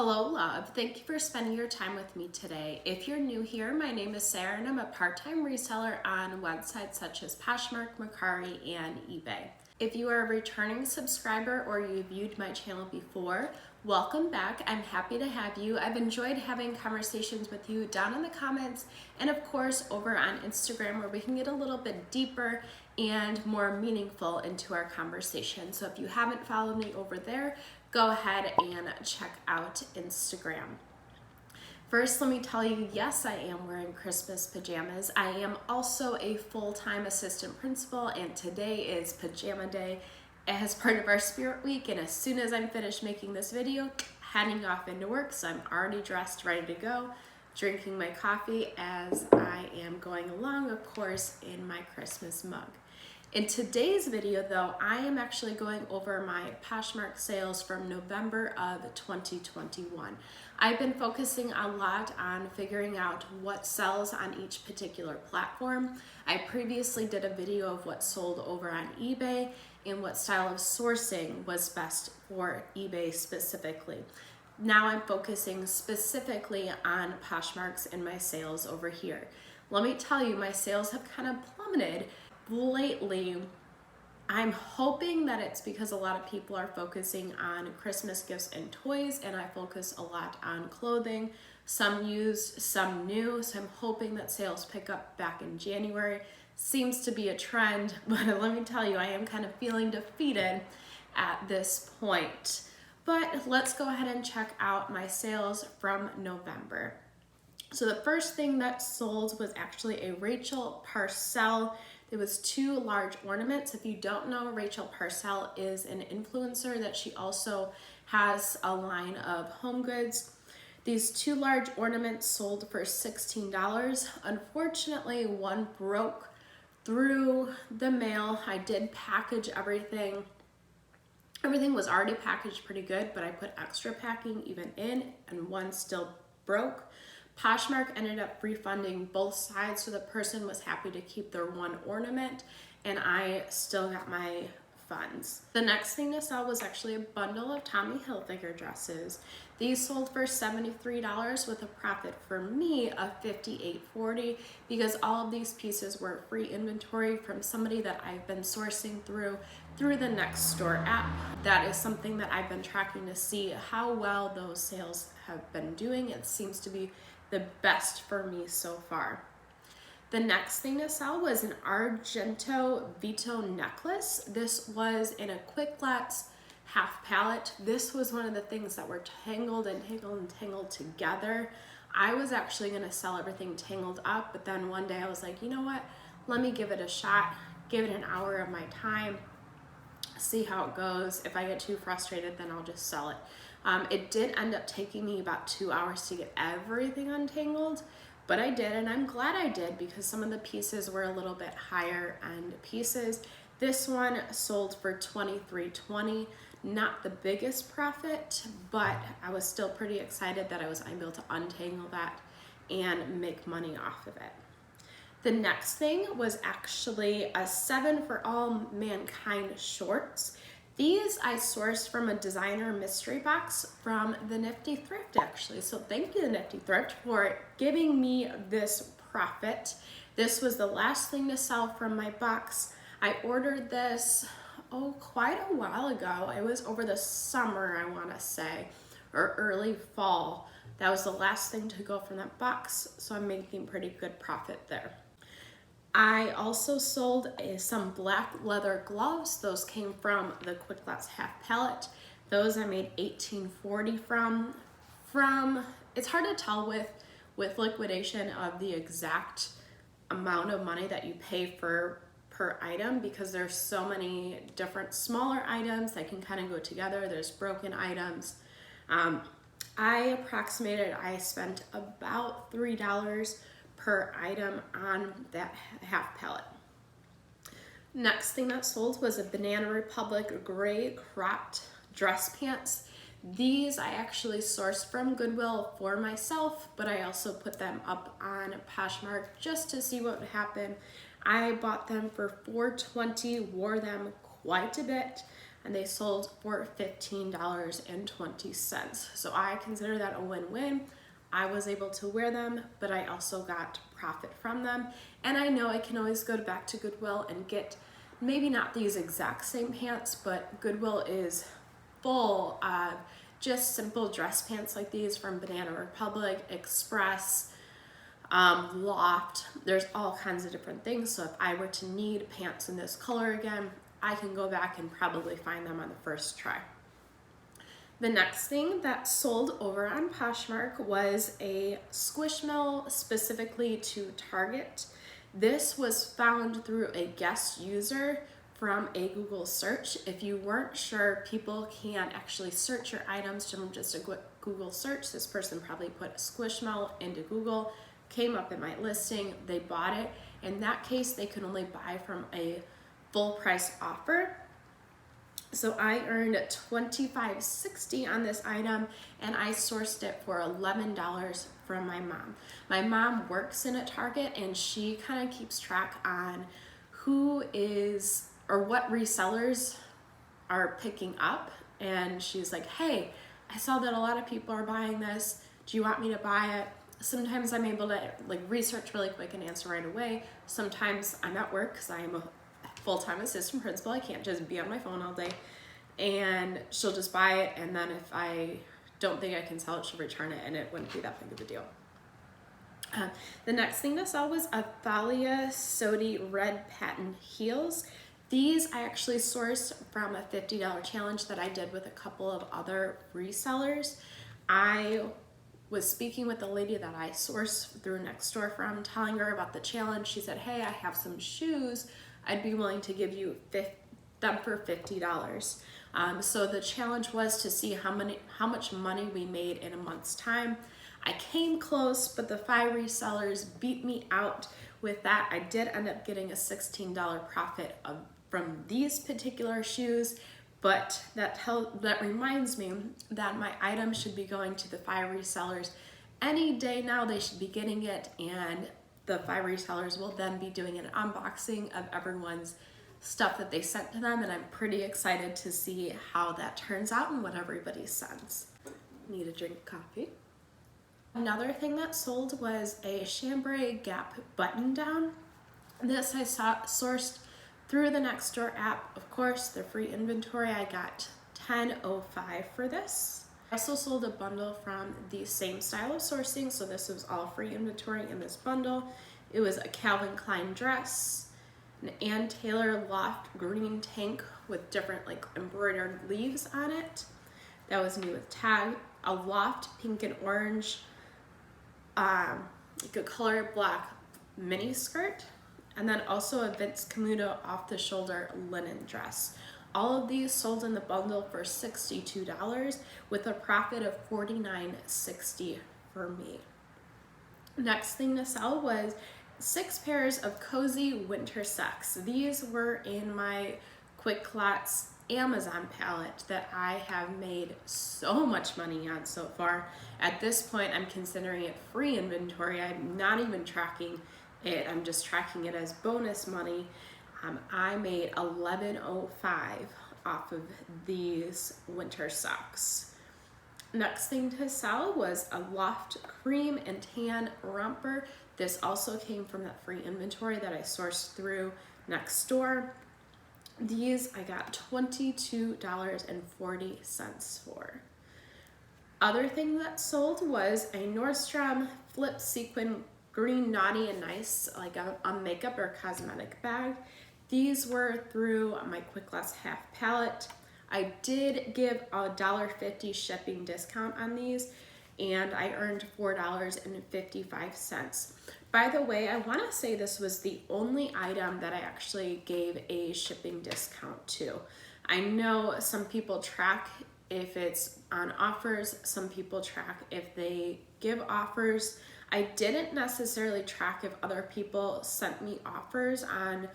Hello, love. Thank you for spending your time with me today. If you're new here, my name is Sarah and I'm a part-time reseller on websites such as Poshmark, Mercari, and eBay. If you are a returning subscriber or you viewed my channel before, welcome back. I'm happy to have you. I've enjoyed having conversations with you down in the comments and of course over on Instagram where we can get a little bit deeper and more meaningful into our conversation. So if you haven't followed me over there, go ahead and check out Instagram. First, let me tell you, yes, I am wearing Christmas pajamas. I am also a full-time assistant principal, and today is pajama day as part of our Spirit Week. And as soon as I'm finished making this video, heading off into work, so I'm already dressed, ready to go, drinking my coffee as I am going along, of course, in my Christmas mug. In today's video though, I am actually going over my Poshmark sales from November of 2021. I've been focusing a lot on figuring out what sells on each particular platform. I previously did a video of what sold over on eBay and what style of sourcing was best for eBay specifically. Now I'm focusing specifically on Poshmark's and my sales over here. Let me tell you, my sales have kind of plummeted lately. I'm hoping that it's because a lot of people are focusing on Christmas gifts and toys, and I focus a lot on clothing, some used, some new, so I'm hoping that sales pick up back in January. Seems to be a trend, but let me tell you, I am kind of feeling defeated at this point. But let's go ahead and check out my sales from November. So the first thing that sold was actually a Rachel Parcell. There was two large ornaments. If you don't know, Rachel Parcell is an influencer that she also has a line of home goods. These two large ornaments sold for $16. Unfortunately, one broke through the mail. I did package everything. Everything was already packaged pretty good, but I put extra packing even in, and one still broke. Poshmark ended up refunding both sides, so the person was happy to keep their one ornament, and I still got my funds. The next thing to sell was actually a bundle of Tommy Hilfiger dresses. These sold for $73 with a profit for me of $58.40 because all of these pieces were free inventory from somebody that I've been sourcing through the Next Store app. That is something that I've been tracking to see how well those sales have been doing. It seems to be the best for me so far. The next thing to sell was an Argento Veto necklace. This was in a Quick Lots half pallet. This was one of the things that were tangled and tangled and tangled together. I was actually gonna sell everything tangled up, but then one day I was like, you know what? Let me give it a shot, give it an hour of my time, see how it goes. If I get too frustrated, then I'll just sell it. It did end up taking me about 2 hours to get everything untangled, but I did, and I'm glad I did because some of the pieces were a little bit higher end pieces. This one sold for $23.20. Not the biggest profit, but I was still pretty excited that I was able to untangle that and make money off of it. The next thing was actually a 7 for All Mankind shorts. These I sourced from a designer mystery box from the Nifty Thrift actually. So thank you, the Nifty Thrift, for giving me this profit. This was the last thing to sell from my box. I ordered this, quite a while ago. It was over the summer, I wanna say, or early fall. That was the last thing to go from that box. So I'm making pretty good profit there. I also sold some black leather gloves. Those came from the Quick Lots half pallet. Those I made $18.40 from. It's hard to tell with liquidation of the exact amount of money that you pay per item because there's so many different smaller items that can kind of go together. There's broken items. I approximated I spent about $3 per item on that half pallet. Next thing that sold was a Banana Republic gray cropped dress pants. These I actually sourced from Goodwill for myself, but I also put them up on Poshmark just to see what would happen. I bought them for $4.20, wore them quite a bit. and they sold for $15.20. So I consider that a win-win. I was able to wear them, but I also got profit from them. And I know I can always go back to Goodwill and get maybe not these exact same pants, but Goodwill is full of just simple dress pants like these from Banana Republic, Express, Loft. There's all kinds of different things. So if I were to need pants in this color again, I can go back and probably find them on the first try. The next thing that sold over on Poshmark was a Squishmallow specifically to Target. This was found through a guest user from a Google search. If you weren't sure, people can actually search your items from just a Google search. This person probably put Squishmallow into Google, came up in my listing, they bought it. In that case, they could only buy from a full price offer. So I earned $25.60 on this item, and I sourced it for $11 from my mom. My mom works in a Target, and she kind of keeps track on who is or what resellers are picking up. And she's like, hey, I saw that a lot of people are buying this. Do you want me to buy it? Sometimes I'm able to like research really quick and answer right away. Sometimes I'm at work because I am a full-time assistant principal. I can't just be on my phone all day. And she'll just buy it, and then if I don't think I can sell it, she'll return it, and it wouldn't be that big of a deal. The next thing to sell was a Thalia Sodi red patent heels. These I actually sourced from a $50 challenge that I did with a couple of other resellers. I was speaking with the lady that I sourced through Nextdoor from, telling her about the challenge. She said, hey, I have some shoes. I'd be willing to give you them for $50. So the challenge was to see how much money we made in a month's time. I came close, but the 5 resellers beat me out with that. I did end up getting a $16 profit from these particular shoes, but that reminds me that my item should be going to the 5 resellers any day now. They should be getting it, and the 5 resellers will then be doing an unboxing of everyone's stuff that they sent to them, and I'm pretty excited to see how that turns out and what everybody sends. Need a drink of coffee. Another thing that sold was a chambray Gap button down. This I sourced through the Nextdoor app. Of course, the free inventory, I got $10.05 for this. I also sold a bundle from the same style of sourcing, so this was all free inventory in this bundle. It was a Calvin Klein dress, an Ann Taylor Loft green tank with different like embroidered leaves on it. That was new with tag. A Loft pink and orange, like a color black mini skirt, and then also a Vince Camuto off the shoulder linen dress. All of these sold in the bundle for $62 with a profit of $49.60 for me. Next thing to sell was 6 pairs of cozy winter socks. These were in my Quick Lots Amazon palette that I have made so much money on so far. At this point, I'm considering it free inventory. I'm not even tracking it. I'm just tracking it as bonus money. I made $11.05 off of these winter socks. Next thing to sell was a Loft cream and tan romper. This also came from that free inventory that I sourced through Nextdoor. These I got $22.40 for. Other thing that sold was a Nordstrom flip sequin green naughty and nice, like a makeup or cosmetic bag. These were through my Quick Lots half palette. I did give a $1.50 shipping discount on these, and I earned $4.55. By the way, I want to say this was the only item that I actually gave a shipping discount to. I know some people track if it's on offers, some people track if they give offers. I didn't necessarily track if other people sent me offers on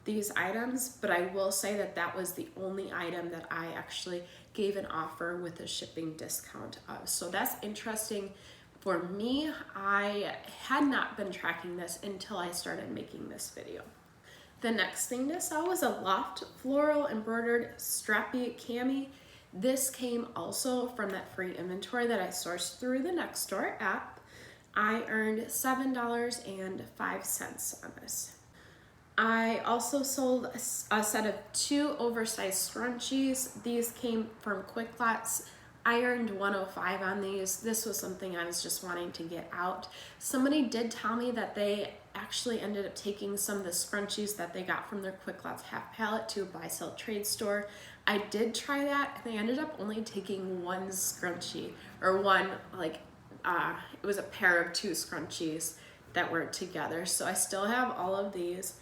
these items, but I will say that that was the only item that I actually gave an offer with a shipping discount of. So that's interesting for me. I had not been tracking this until I started making this video. The next thing to sell was a Loft Floral Embroidered Strappy Cami. This came also from that free inventory that I sourced through the Nextdoor app. I earned $7.05 on this. I also sold a set of 2 oversized scrunchies. These came from Quick Lots. I earned $105 on these. This was something I was just wanting to get out. Somebody did tell me that they actually ended up taking some of the scrunchies that they got from their Quick Lots half pallet to a buy-sell trade store. I did try that, and they ended up only taking one scrunchie, or one, it was a pair of 2 scrunchies that were together. So I still have all of these.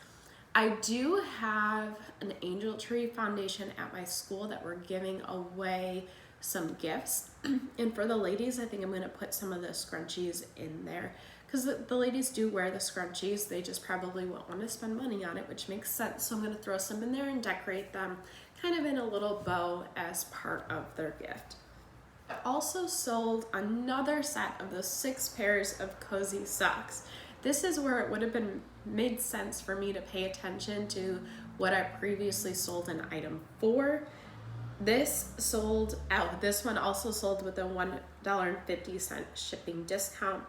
I do have an angel tree foundation at my school that we're giving away some gifts. And for the ladies, I think I'm going to put some of the scrunchies in there, because the ladies do wear the scrunchies. They just probably won't want to spend money on it, which makes sense. So I'm going to throw some in there and decorate them kind of in a little bow as part of their gift. I also sold another set of those 6 pairs of cozy socks. This is where it would have made sense for me to pay attention to what I previously sold an item for. This sold out. This one also sold with a $1.50 shipping discount.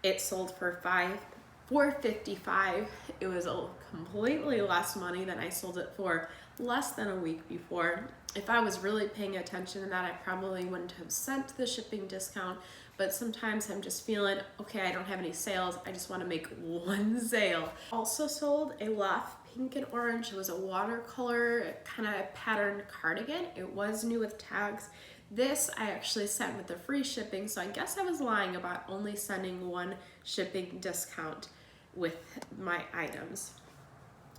It sold for $4.55. It was completely less money than I sold it for less than a week before. If I was really paying attention to that, I probably wouldn't have sent the shipping discount. But sometimes I'm just feeling, okay, I don't have any sales. I just want to make one sale. Also sold a Loft pink and orange. It was a watercolor kind of patterned cardigan. It was new with tags. This I actually sent with the free shipping, so I guess I was lying about only sending one shipping discount with my items.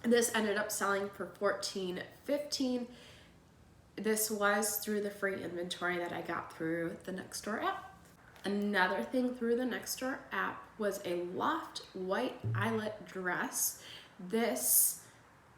This ended up selling for $14.15. This was through the free inventory that I got through the Nextdoor app. Another thing through the Nextdoor app was a Loft white eyelet dress. This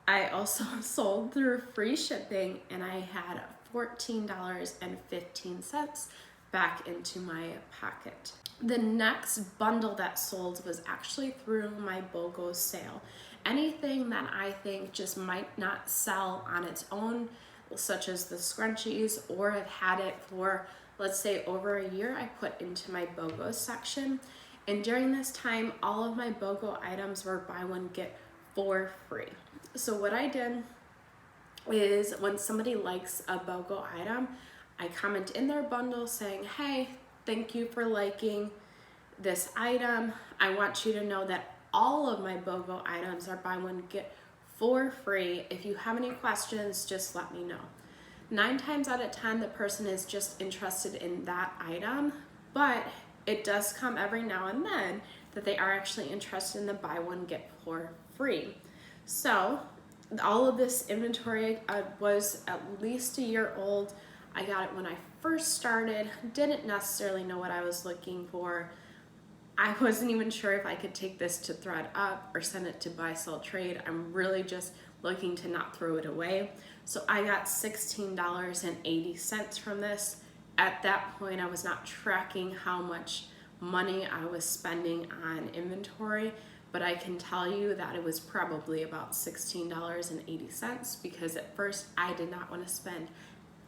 I also sold through free shipping, and I had $14.15 back into my pocket. The next bundle that sold was actually through my BOGO sale. Anything that I think just might not sell on its own, such as the scrunchies, or have had it for, let's say, over a year, I put into my BOGO section. And during this time, all of my BOGO items were buy one, get 4 free. So what I did is when somebody likes a BOGO item, I comment in their bundle saying, hey, thank you for liking this item. I want you to know that all of my BOGO items are buy one, get 4 free. If you have any questions, just let me know. 9 times out of 10, the person is just interested in that item, but it does come every now and then that they are actually interested in the buy one, get 4 free. So all of this inventory was at least a year old. I got it when I first started, didn't necessarily know what I was looking for. I wasn't even sure if I could take this to thread up or send it to buy, sell, trade. I'm really just looking to not throw it away. So I got $16.80 from this. At that point, I was not tracking how much money I was spending on inventory, but I can tell you that it was probably about $16.80, because at first I did not want to spend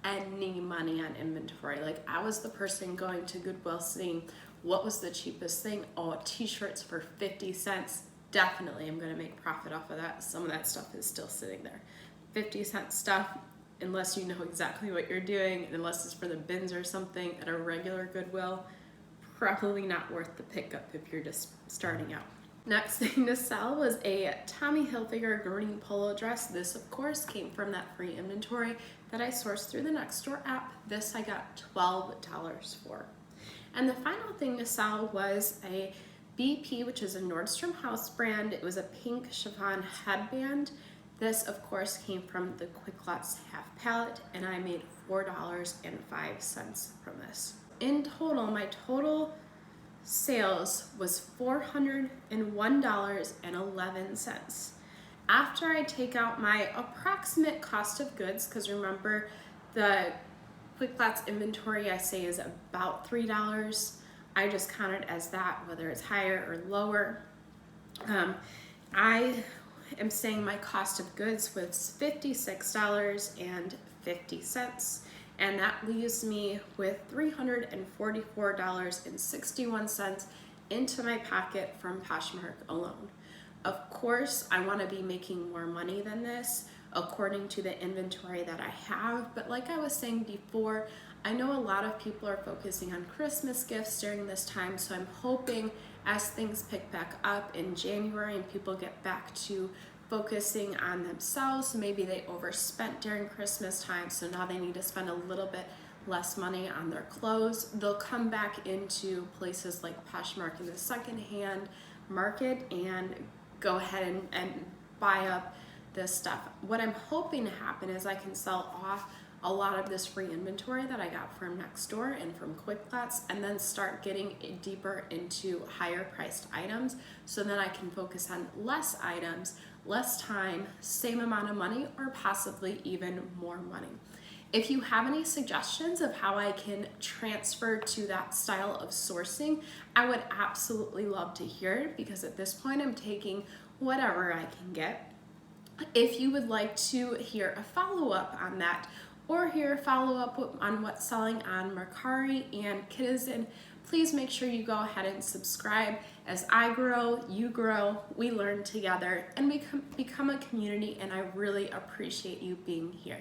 any money on inventory. Like, I was the person going to Goodwill seeing what was the cheapest thing. Oh, t-shirts for 50 cents. Definitely I'm going to make profit off of that. Some of that stuff is still sitting there. 50-cent stuff, unless you know exactly what you're doing, unless it's for the bins or something at a regular Goodwill, probably not worth the pickup if you're just starting out. Next thing to sell was a Tommy Hilfiger green polo dress. This, of course, came from that free inventory that I sourced through the Nextdoor app. This I got $12 for. And the final thing to sell was a BP, which is a Nordstrom House brand. It was a pink chiffon headband. This, of course, came from the Quick Lots half pallet, and I made $4.05 from this. In total, my total sales was $401.11. After I take out my approximate cost of goods, because remember, the Quick Lots inventory I say is about $3. I just count it as that, whether it's higher or lower. I am saying my cost of goods was $56.50, and that leaves me with $344.61 into my pocket from Poshmark alone. Of course, I want to be making more money than this according to the inventory that I have, but like I was saying before, I know a lot of people are focusing on Christmas gifts during this time, so I'm hoping as things pick back up in January and people get back to focusing on themselves, maybe they overspent during Christmas time, so now they need to spend a little bit less money on their clothes. They'll come back into places like Poshmark in the secondhand market and go ahead and buy up this stuff. What I'm hoping to happen is I can sell off a lot of this free inventory that I got from Nextdoor and from QuickPlots, and then start getting deeper into higher priced items, so then I can focus on less items, less time, same amount of money, or possibly even more money. If you have any suggestions of how I can transfer to that style of sourcing, I would absolutely love to hear it, because at this point I'm taking whatever I can get. If you would like to hear a follow-up on that, or hear a follow-up on what's selling on Mercari and Citizen, please make sure you go ahead and subscribe. As I grow, you grow, we learn together, and become a community, and I really appreciate you being here.